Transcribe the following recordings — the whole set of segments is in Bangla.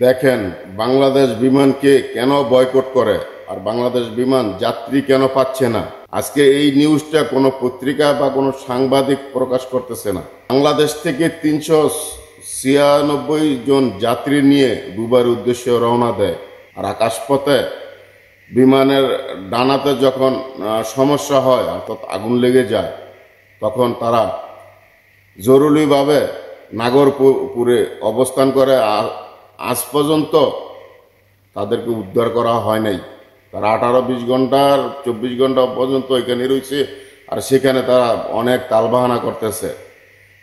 দেখেন বাংলাদেশ বিমানকে কেন বয়কট করে আর বাংলাদেশ বিমান যাত্রী কেন পাচ্ছে না। আজকে এই নিউজটা কোনো পত্রিকা বা কোনো সাংবাদিক প্রকাশ করতেছে না। বাংলাদেশ থেকে 396 জন যাত্রী নিয়ে দুবাইয়ের উদ্দেশ্যে রওনা দেয়, আর আকাশপথে বিমানের ডানাতে যখন সমস্যা হয় অর্থাৎ আগুন লেগে যায়, তখন তারা জরুরিভাবে নাগরপুরে অবস্থান করে। আর আজ পর্যন্ত তাদেরকে উদ্ধার করা হয় নাই। তারা 18-20 ঘন্টার 24 ঘন্টা পর্যন্ত এখানে রয়েছে, আর সেখানে তারা অনেক তালবাহানা করতেছে।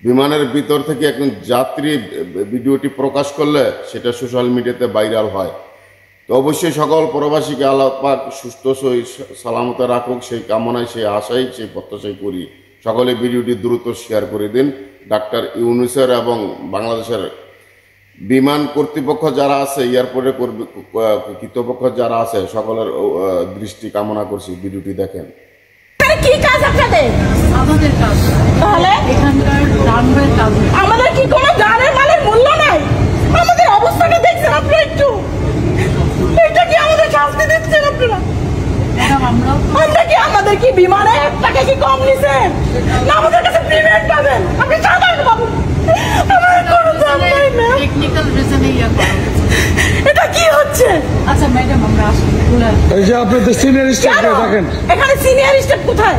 বিমানের ভিতর থেকে একজন যাত্রী ভিডিওটি প্রকাশ করলে সেটা সোশ্যাল মিডিয়াতে ভাইরাল হয়। তো অবশ্যই সকল প্রবাসীকে আল্লাহ পাক সুস্থ সালামতে রাখুক, সেই কামনায়, সেই আশাই, সেই প্রত্যাশাই করি। সকলে ভিডিওটি দ্রুত শেয়ার করে দিন। ডাক্তার ইউনূসের এবং বাংলাদেশের বিমান কর্তৃপক্ষ যারা আছে, এয়ারপোর্টের কর্তৃপক্ষ যারা আছে, সকলের দৃষ্টি কামনা করছি। ভিডিওটি দেখেন। কি কাজ আপনাদের? আমাদের কাজ তাহলে এখানকার রানওয়ের কাজ। আমাদের কি কোনো গানের মালের মূল্য নাই? আমাদের অবস্থাটা দেখছেন আপনারা একটু? এটা কি আমাদের শাস্তি দিচ্ছেন আপনারা? আমরা কি আমাদের কি বিমানে 1 টাকা কি কম নিছেন? না আমাদের কাছে পেমেন্ট পাবেন? আপনি সাধারণ বাবু, আমাদের কোনো দাম নাই না। টেকনিক্যাল রিজনে এটা কি হচ্ছে? আচ্ছা ম্যাডাম, আমরা আসলে এই যে আপনাদের সিনিয়র স্টাফ দেখেন, এখানে সিনিয়র স্টাফ কোথায়?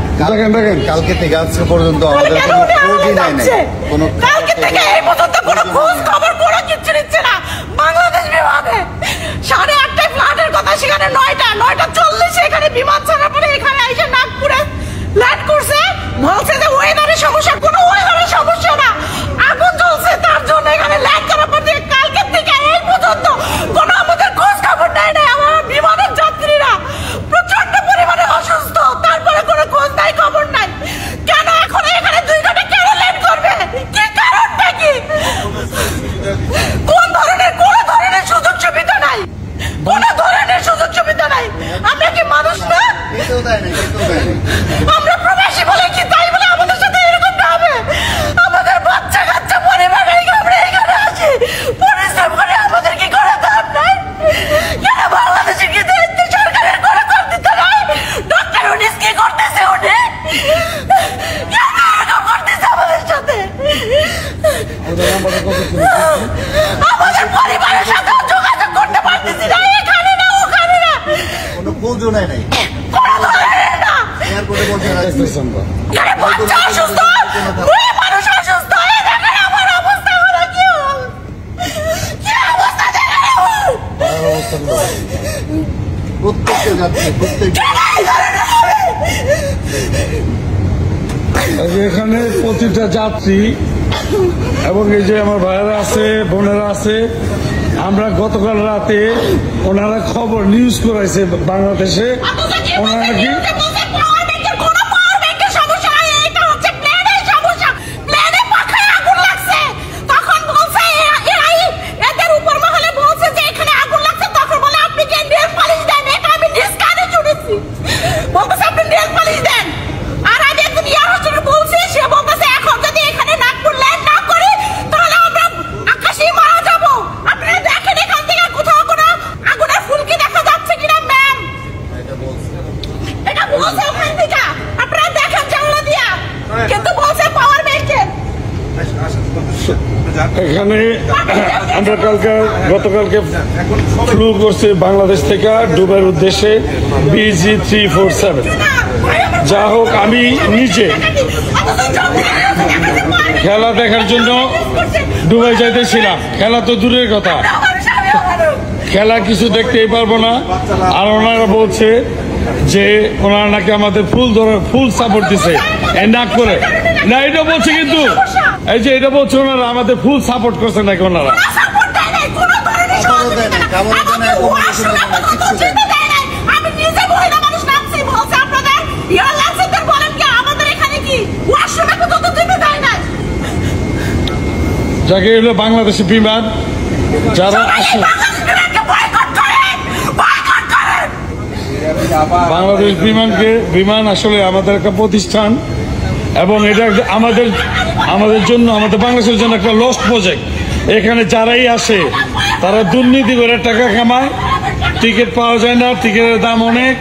দেখেন কালকে থেকে আজকে পর্যন্ত আমাদের কোনো খোঁজই নাই। কালকে থেকে এই পর্যন্ত কোনো খোঁজ খবর কোনো কিছু নিচ্ছে না বাংলাদেশ বিমানে। 8:30টায় ফ্লাইটের কথা, সেখানে 9:40 এখানে বিমান ছাড়ার পরে এখানে এসে নাগপুরে ল্যান্ড করছে। বলছে যে ওয়েদারের সমস্যা, কোনো ওয়েদারের সমস্যা না, আগুন জ্বলছে তার জন্য এখানে ল্যান্ড করার পর থেকে কালকে থেকে এই পর্যন্ত কোনো আমাদের খোঁজ খবর নেয় না। আমার বিমানের যাত্রীরা প্রচন্ড পরিমাণে অসুস্থ, তারপরে কোনো খোঁজ নাই খবর নাই। কেন এখন এখানে 2 ঘন্টা কেন ল্যান্ড করবে? কি কারণটা কি? কোন ধরনের সুযোগ সুবিধা নাই, কোন ধরনের সুযোগ সুবিধা নাই। আমরা কি মানুষ না? আমরা প্রবাসী বলে কি তাই বলে আমাদের সাথে এরকম হবে? আমাদের বাচ্চা কাচ্চা পরিবার আমরা এখানে আছি, পরিশ্রম করে আমাদের কি করে দাম নাই? কেন বাংলাদেশের কি দায়িত্ব সরকারের কোনো কর দিতে নাই? ডক্টর ইউনূস কি করতেছে? উনি কেন এরকম করতেছে আমাদের সাথে? আমাদের পরিবারের সাথে যোগাযোগ করতে পারতেছি না, এখানে না ওখানে না, কোনো খোঁজও নাই। কোনো ধরনের না। বাচ্চা অসুস্থ, মেয়ে মানুষ অসুস্থ, দেখেন আমার অবস্থা হলো কি অবস্থা দেখেন। প্রত্যেকটা যাত্রী এখানে প্রতিটা যাত্রী এবং এই যে আমার ভাইয়েরা আছে, বোনেরা আছে, আমরা গতকাল রাতে ওনারা খবর নিউজ করাইছে বাংলাদেশে, ওনারা নাকি এখানে আমরা গতকালকে ফ্লু করছে বাংলাদেশ থেকে দুবাইয়ের উদ্দেশ্যে BG347। যা হোক, আমি নিজে খেলা দেখার জন্য দুবাই যাইতেছিলাম। খেলা তো দূরের কথা, খেলা কিছু দেখতেই পারবো না। আর ওনারা বলছে যে ওনারা নাকি আমাদের ফুল সাপোর্ট দিছে নাক করে না, এটা বলছে, কিন্তু এই যে এটা বলছে ওনারা আমাদের ফুল সাপোর্ট করছে নাকি ওনারা। যাকে হলো বাংলাদেশি বিমান যারা আসে, বাংলাদেশ বিমান আসলে আমাদের একটা প্রতিষ্ঠান, এবং এটা আমাদের জন্য, আমাদের বাংলাদেশের জন্য একটা লস্ট প্রজেক্ট। এখানে যারাই আসে তারা দুর্নীতি করে টাকা কামায়, টিকিট পাওয়া যায় না, টিকিটের দাম অনেক,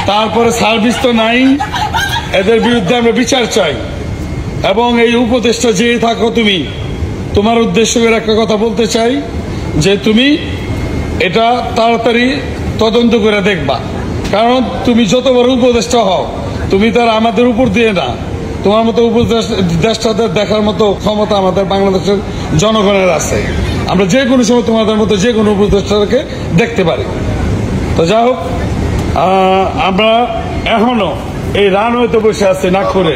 তারপরে সার্ভিস তো নাই। এদের বিরুদ্ধে আমরা বিচার চাই। এবং এই উপদেশটা যে থাকো তুমি, তোমার উদ্দেশ্য করে একটা কথা বলতে চাই যে তুমি এটা তাড়াতাড়ি তদন্ত করে দেখবা। কারণ তুমি যত বড় উপদেষ্টা হও, তুমি তার আমাদের উপর দিয়ে না, তোমার মতো উপদেষ্টাদের দেখার মতো ক্ষমতা আমাদের বাংলাদেশের জনগণের আছে। আমরা যে কোনো সময় তোমাদের মতো যে কোনো উপদেষ্টাকে দেখতে পারি। তো যাই হোক, আমরা এখনো এই রানওয়েতে বসে আছি নাগপুরে।